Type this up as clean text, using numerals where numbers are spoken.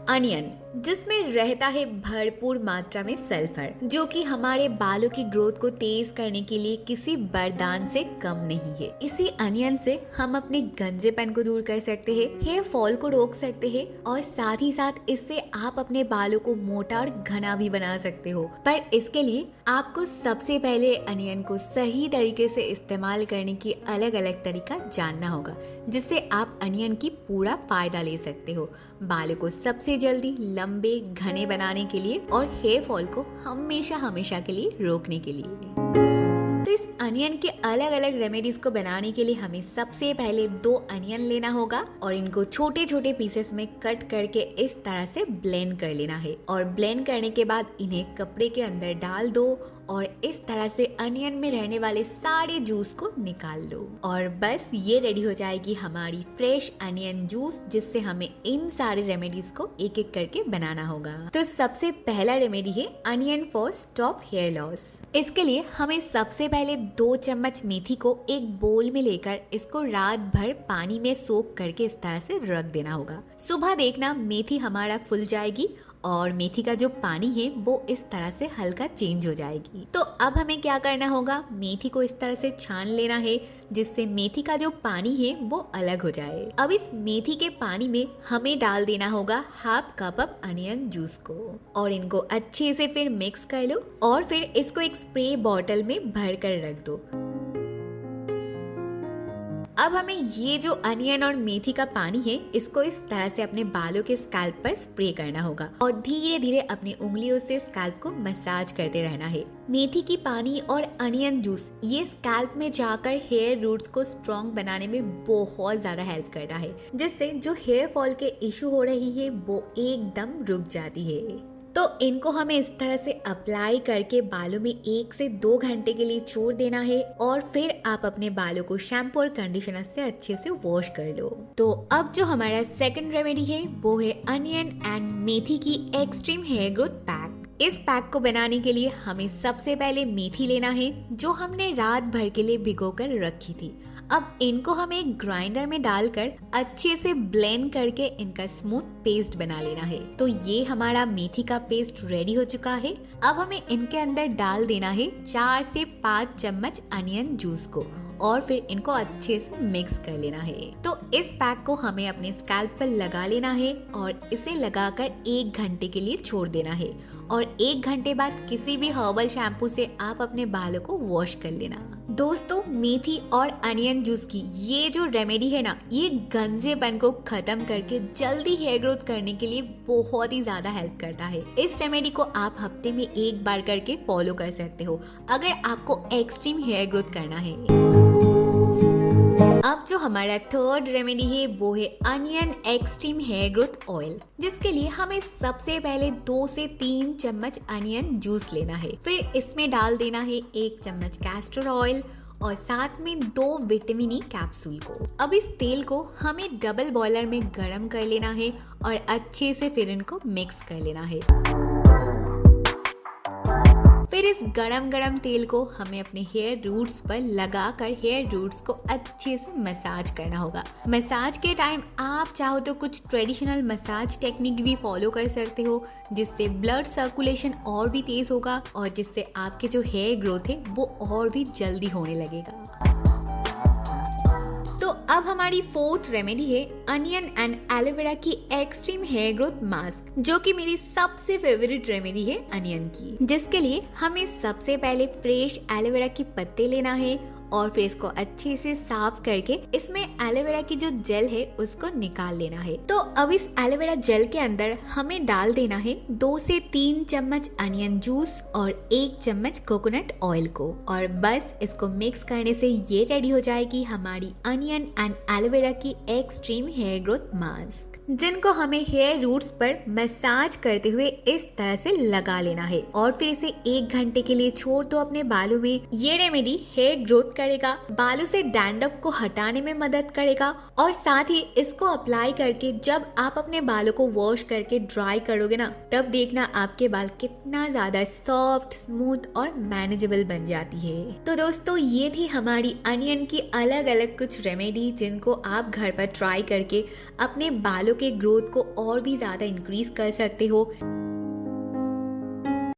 Onion, जिसमें रहता है भरपूर मात्रा में सल्फर, जो कि हमारे बालों की ग्रोथ को तेज करने के लिए किसी वरदान से कम नहीं है। इसी अनियन से हम अपने गंजेपन को दूर कर सकते हैं, हेयर फॉल को रोक सकते हैं और साथ ही साथ इससे आप अपने बालों को मोटा और घना भी बना सकते हो। पर इसके लिए आपको सबसे पहले अनियन को सही तरीके से इस्तेमाल करने की अलग अलग तरीका जानना होगा, जिससे आप अनियन की पूरा फायदा ले सकते हो, बालों को सबसे जल्दी लंबे घने बनाने के लिए और हेयर फॉल को हमेशा के लिए रोकने के लिए। तो इस अनियन के अलग अलग रेमेडीज को बनाने के लिए हमें सबसे पहले 2 अनियन लेना होगा और इनको छोटे छोटे पीसेस में कट करके इस तरह से ब्लेंड कर लेना है। और ब्लेंड करने के बाद इन्हें कपड़े के अंदर डाल दो और इस तरह से अनियन में रहने वाले सारे जूस को निकाल लो और बस ये रेडी हो जाएगी हमारी फ्रेश अनियन जूस, जिससे हमें इन सारे रेमेडीज को एक एक करके बनाना होगा। तो सबसे पहला रेमेडी है onion for stop hair loss. इसके लिए हमें सबसे पहले 2 चम्मच मेथी को एक बोल में लेकर इसको रात भर पानी में सोक करके इस तरह से रख देना होगा। सुबह देखना मेथी हमारा फूल जाएगी और मेथी का जो पानी है वो इस तरह से हल्का चेंज हो जाएगी। तो अब हमें क्या करना होगा, मेथी को इस तरह से छान लेना है, जिससे मेथी का जो पानी है वो अलग हो जाए। अब इस मेथी के पानी में हमें डाल देना होगा half cup of onion juice को और इनको अच्छे से फिर मिक्स कर लो और फिर इसको एक स्प्रे बॉटल में भर कर रख दो। अब हमें ये जो अनियन और मेथी का पानी है इसको इस तरह से अपने बालों के स्कैल्प पर स्प्रे करना होगा और धीरे धीरे अपनी उंगलियों से स्कैल्प को मसाज करते रहना है। मेथी की पानी और अनियन जूस ये स्कैल्प में जाकर हेयर रूट्स को स्ट्रॉन्ग बनाने में बहुत ज्यादा हेल्प करता है, जिससे जो हेयर फॉल के इशू हो रही है वो एकदम रुक जाती है। तो इनको हमें इस तरह से अप्लाई करके बालों में 1 से 2 घंटे के लिए छोड़ देना है और फिर आप अपने बालों को शैम्पू और कंडीशनर से अच्छे से वॉश कर लो। तो अब जो हमारा सेकंड रेमेडी है वो है अनियन एंड मेथी की एक्सट्रीम हेयर ग्रोथ पैक। इस पैक को बनाने के लिए हमें सबसे पहले मेथी लेना है जो हमने रात भर के लिए भिगोकर रखी थी। अब इनको हमें एक ग्राइंडर में डालकर अच्छे से ब्लेंड करके इनका स्मूथ पेस्ट बना लेना है। तो ये हमारा मेथी का पेस्ट रेडी हो चुका है। अब हमें इनके अंदर डाल देना है 4 से 5 चम्मच अनियन जूस को और फिर इनको अच्छे से मिक्स कर लेना है। तो इस पैक को हमें अपने स्कैल्प पर लगा लेना है और इसे लगाकर 1 घंटे के लिए छोड़ देना है और 1 घंटे बाद किसी भी हर्बल शैम्पू से आप अपने बालों को वॉश कर लेना। दोस्तों, मेथी और अनियन जूस की ये जो रेमेडी है ना, ये गंजेपन को खत्म करके जल्दी हेयर ग्रोथ करने के लिए बहुत ही ज्यादा हेल्प करता है। इस रेमेडी को आप हफ्ते में 1 बार करके फॉलो कर सकते हो अगर आपको एक्सट्रीम हेयर ग्रोथ करना है। अब जो हमारा थर्ड रेमेडी है वो है onion extreme hair growth oil, जिसके लिए हमें सबसे पहले 2 से 3 चम्मच अनियन जूस लेना है। फिर इसमें डाल देना है 1 चम्मच कैस्टर ऑयल और साथ में 2 विटामिन ई कैप्सूल को। अब इस तेल को हमें डबल बॉयलर में गरम कर लेना है और अच्छे से फिर इनको मिक्स कर लेना है। फिर इस गरम तेल को हमें अपने हेयर रूट्स पर लगाकर हेयर रूट्स को अच्छे से मसाज करना होगा। मसाज के टाइम आप चाहो तो कुछ ट्रेडिशनल मसाज टेक्निक भी फॉलो कर सकते हो, जिससे ब्लड सर्कुलेशन और भी तेज होगा और जिससे आपके जो हेयर ग्रोथ है वो और भी जल्दी होने लगेगा। तो अब हमारी फोर्थ रेमेडी है अनियन एंड एलोवेरा की एक्सट्रीम हेयर ग्रोथ मास्क, जो कि मेरी सबसे फेवरेट रेमेडी है अनियन की, जिसके लिए हमें सबसे पहले फ्रेश एलोवेरा के पत्ते लेना है और फिर इसको अच्छे से साफ करके इसमें एलोवेरा की जो जेल है उसको निकाल लेना है। तो अब इस एलोवेरा जेल के अंदर हमें डाल देना है 2 से 3 चम्मच अनियन जूस और 1 चम्मच कोकोनट ऑयल को और बस इसको मिक्स करने से ये रेडी हो जाएगी हमारी अनियन एंड एलोवेरा की एक्सट्रीम हेयर ग्रोथ मास्क, जिनको हमें हेयर रूट्स पर मसाज करते हुए इस तरह से लगा लेना है और फिर इसे 1 घंटे के लिए छोड़ दो अपने बालों में। ये रेमेडी हेयर ग्रोथ करेगा, बालों से डैंड्रफ को हटाने में मदद करेगा और साथ ही इसको अप्लाई करके जब आप अपने बालों को वॉश करके ड्राई करोगे ना, तब देखना आपके बाल कितना ज्यादा सॉफ्ट, स्मूथ और मैनेजेबल बन जाती है। तो दोस्तों, ये थी हमारी अनियन की अलग अलग कुछ रेमेडी जिनको आप घर पर ट्राई करके अपने बालों बालों के ग्रोथ को और भी ज्यादा इंक्रीज कर सकते हो।